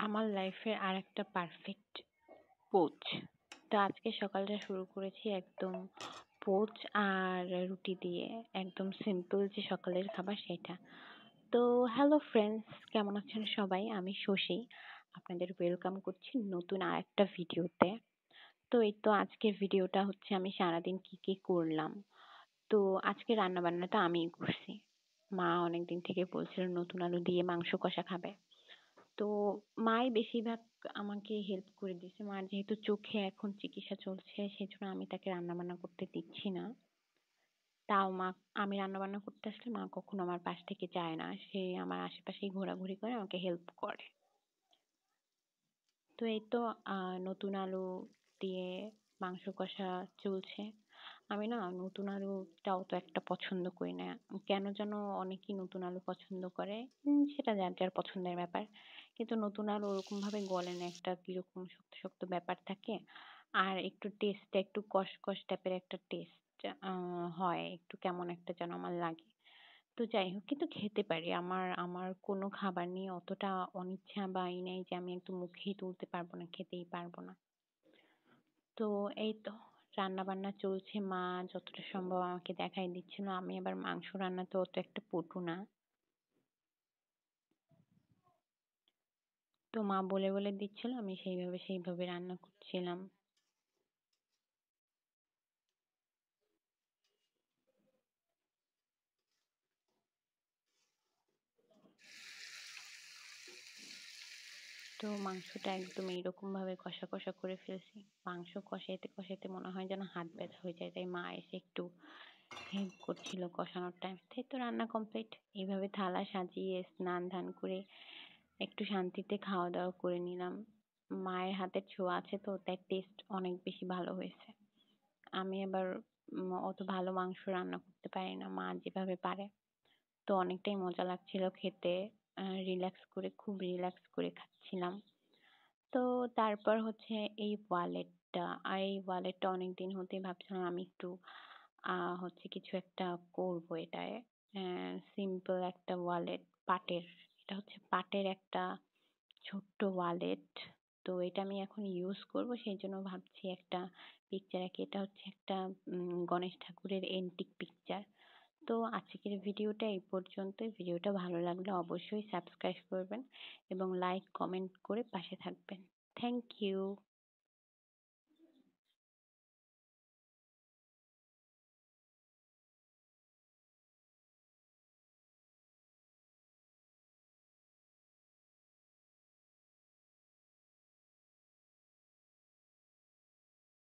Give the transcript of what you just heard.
আমার লাইফের আরেকটা পারফেক্ট পোচ। তো আজকে সকালটা শুরু করেছি একদম পোচ আর রুটি দিয়ে, একদম সিম্পল যে সকালের খাবার সেটা। তো হ্যালো ফ্রেন্ডস, কেমন আছেন সবাই? আমি শশী, আপনাদের ওয়েলকাম করছি নতুন আরেকটা ভিডিওতে। তো এই তো আজকের ভিডিওটা হচ্ছে আমি সারাদিন কি কি করলাম। তো আজকে রান্না বান্নাটা আমিই করছি। মা অনেকদিন থেকে বলছিল নতুন আলু দিয়ে মাংস কষা খাবে। তো মাই বেশিরভাগ আমাকে হেল্প করে দিয়েছে। মার যেহেতু চোখে এখন চিকিৎসা চলছে, সেজন্য আমি তাকে রান্না বান্না করতে দিচ্ছি না। তাও মা, আমি রান্না বান্না করতে আসলে মা কখনো আমার পাশ থেকে যায় না, সে আমার আশেপাশেই ঘোরাঘুরি করে আমাকে হেল্প করে। তো এই তো নতুন আলু দিয়ে মাংস কষা চলছে। আমি না নতুন আলুটা অত একটা পছন্দ করি না। কেন যেন অনেকেই নতুন আলু পছন্দ করে। সেটা যার যার পছন্দের ব্যাপার। কিন্তু নতুন আলু ওরকম ভাবে গলে না, একটা কিরকম শক্ত শক্ত ব্যাপার থাকে। আর একটু টেস্টটা একটু কষকষ টাইপের একটা টেস্ট হয়, একটু কেমন একটা যেন আমার লাগে। তো যাই হোক, কিন্তু খেতে পারি। আমার আমার কোনো খাবার নিয়ে অতটা অনিচ্ছা বা ই নেই যে আমি একদম মুখেই তুলতে পারবো না, খেতেই পারবো না। তো এই তো রান্না বান্না চলছে, মা যতটা সম্ভব আমাকে দেখাই দিচ্ছিল। আমি আবার মাংস রান্নাতে অত একটা পটু না। তো মা বলে বলে দিচ্ছিল, আমি সেইভাবে রান্না করছিলাম। তো মাংসটা একদম এইরকম ভাবে কষা কষা করে ফেলছি। মাংস কষাইতে কষাইতে মনে হয় যেন হাত ব্যথা হয়ে যায়, তাই মা এসে একটু হেল্প করছিল কষানোর টাইম। তাই তো রান্না কমপ্লিট। এইভাবে থালা সাজিয়ে স্নান ধান করে একটু শান্তিতে খাওয়া দাওয়া করে নিলাম। মায়ের হাতের ছোঁয়া আছে, তো তার টেস্ট অনেক বেশি ভালো হয়েছে। আমি আবার অত ভালো মাংস রান্না করতে পারি না, মা যেভাবে পারে। তো অনেকটাই মজা লাগছিল খেতে। রিল্যাক্স করে, খুব রিল্যাক্স করে খাচ্ছিলাম। তো তারপর হচ্ছে এই ওয়ালেটটা, আর এই ওয়ালেটটা অনেকদিন হতেই ভাবছিলাম আমি একটু হচ্ছে কিছু একটা করব এটায়। সিম্পল একটা ওয়ালেট, পাটের। এটা হচ্ছে পাটের একটা ছোট্ট ওয়ালেট। তো এটা আমি এখন ইউজ করব, সেই জন্য ভাবছি একটা পিকচার আঁকি। এটা হচ্ছে একটা গণেশ ঠাকুরের এন্টিক পিকচার। তো আজকের ভিডিওটা এই পর্যন্তই। ভিডিওটা ভালো লাগলে অবশ্যই সাবস্ক্রাইব করবেন এবং লাইক কমেন্ট করে পাশে থাকবেন। Thank you.